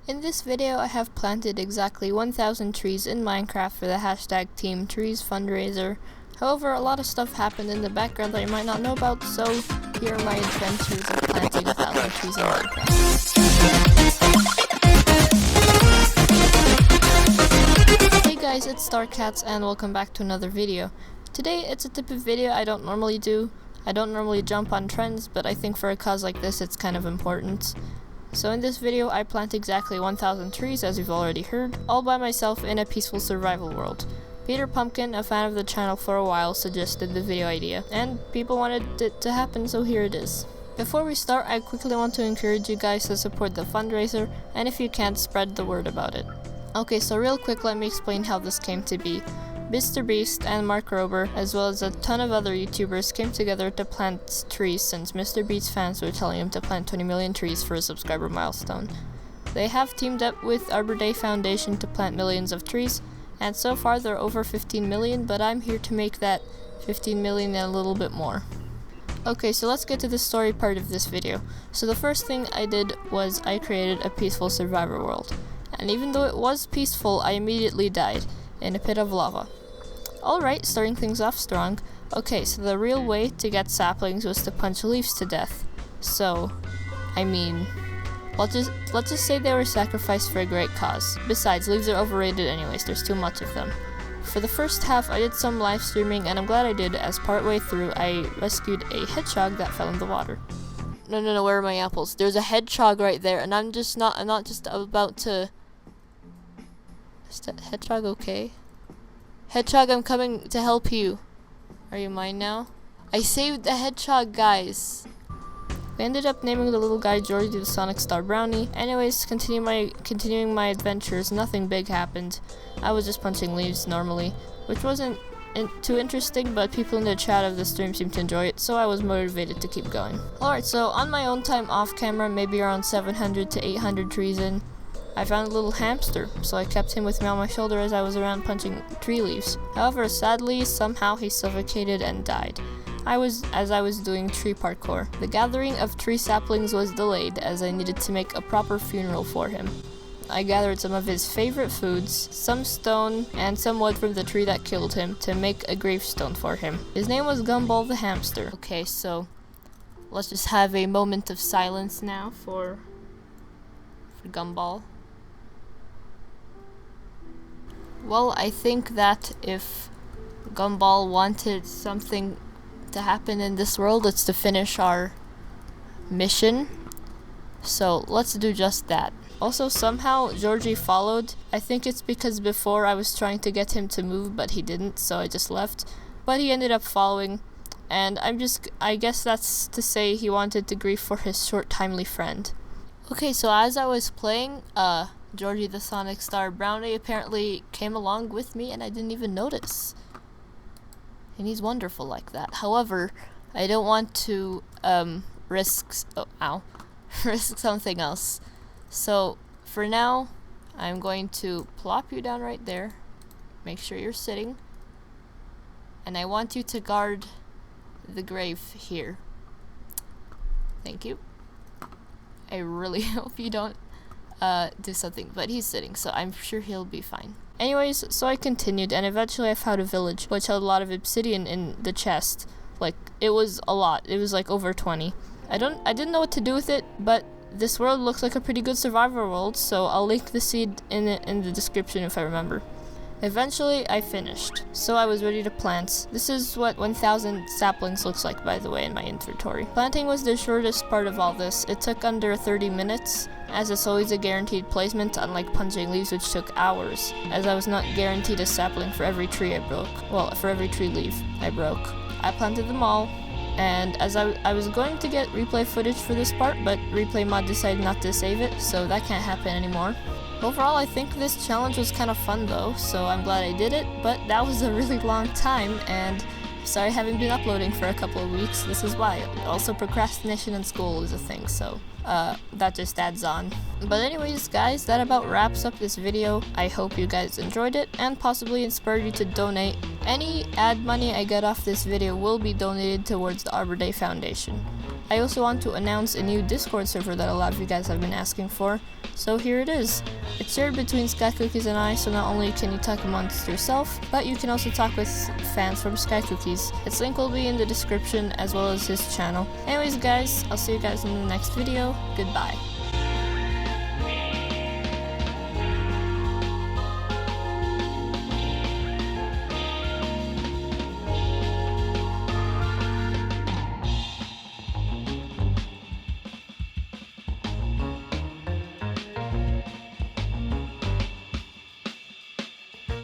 In this video, I have planted exactly 1,000 trees in Minecraft for the hashtag teamtrees fundraiser. However, a lot of stuff happened in the background that you might not know about, so here are my adventures of planting 1,000 trees in Minecraft. Hey guys, it's Star Catz and welcome back to another video. Today, it's a type of video I don't normally do. I don't normally jump on trends, but I think for a cause like this, it's kind of important. So in this video, I plant exactly 1,000 trees, as you've already heard, all by myself in a peaceful survival world. Peter Pumpkin, a fan of the channel for a while, suggested the video idea, and people wanted it to happen, so here it is. Before we start, I quickly want to encourage you guys to support the fundraiser, and if you can't, spread the word about it. Okay, so real quick, let me explain how this came to be. MrBeast and Mark Rober, as well as a ton of other YouTubers, came together to plant trees since MrBeast fans were telling him to plant 20 million trees for a subscriber milestone. They have teamed up with Arbor Day Foundation to plant millions of trees, and so far they're over 15 million, but I'm here to make that 15 million and a little bit more. Okay, so let's get to the story part of this video. So the first thing I did was I created a peaceful survivor world. And even though it was peaceful, I immediately died in a pit of lava. Alright, starting things off strong. Okay, so the real way to get saplings was to punch leaves to death. So, I mean, let's just say they were sacrificed for a great cause. Besides, leaves are overrated anyways, there's too much of them. For the first half, I did some live streaming, and I'm glad I did, as partway through, I rescued a hedgehog that fell in the water. No, where are my apples? There's a hedgehog right there, and I'm not just about to... Is that hedgehog okay? Hedgehog, I'm coming to help you. Are you mine now? I saved the hedgehog, guys. We ended up naming the little guy Georgie the Sonic Star Brownie. Anyways, continuing my adventures, nothing big happened. I was just punching leaves normally, which wasn't too interesting, but people in the chat of the stream seemed to enjoy it, so I was motivated to keep going. Alright, so on my own time off camera, maybe around 700 to 800 trees in, I found a little hamster, so I kept him with me on my shoulder as I was around punching tree leaves. However, sadly, somehow he suffocated and died. As I was doing tree parkour. The gathering of tree saplings was delayed as I needed to make a proper funeral for him. I gathered some of his favorite foods, some stone, and some wood from the tree that killed him to make a gravestone for him. His name was Gumball the hamster. Okay, so let's just have a moment of silence now for Gumball. Well, I think that if Gumball wanted something to happen in this world, it's to finish our mission. So let's do just that. Also, somehow Georgie followed. I think it's because before I was trying to get him to move, but he didn't, so I just left. But he ended up following, and I guess that's to say he wanted to grieve for his short, timely friend. Okay, so as I was playing, Georgie the Sonic Star Brownie apparently came along with me and I didn't even notice. And he's wonderful like that. However, I don't want to risk something else. So for now, I'm going to plop you down right there. Make sure you're sitting. And I want you to guard the grave here. Thank you. I really hope you don't do something, but he's sitting, so I'm sure he'll be fine. Anyways, so I continued, and eventually I found a village which held a lot of obsidian in the chest. Like, it was a lot. It was like over 20. I didn't know what to do with it, but this world looks like a pretty good survivor world, so I'll link the seed in the description if I remember. Eventually, I finished, so I was ready to plant. This is what 1,000 saplings looks like, by the way, in my inventory. Planting was the shortest part of all this. It took under 30 minutes, as it's always a guaranteed placement, unlike punching leaves, which took hours, as I was not guaranteed a sapling for every tree I broke. Well, for every tree leaf I broke. I planted them all, and as I was going to get replay footage for this part, but Replay Mod decided not to save it, so that can't happen anymore. Overall, I think this challenge was kind of fun though, so I'm glad I did it, but that was a really long time, and sorry I haven't been uploading for a couple of weeks. This is why. Also, procrastination in school is a thing, so that just adds on. But anyways guys, that about wraps up this video. I hope you guys enjoyed it and possibly inspired you to donate. Any ad money I get off this video will be donated towards the Arbor Day Foundation. I also want to announce a new Discord server that a lot of you guys have been asking for, so here it is. It's shared between Sky Cookies and I, so not only can you talk amongst yourself, but you can also talk with fans from Sky Cookies. Its link will be in the description as well as his channel. Anyways guys, I'll see you guys in the next video. Goodbye.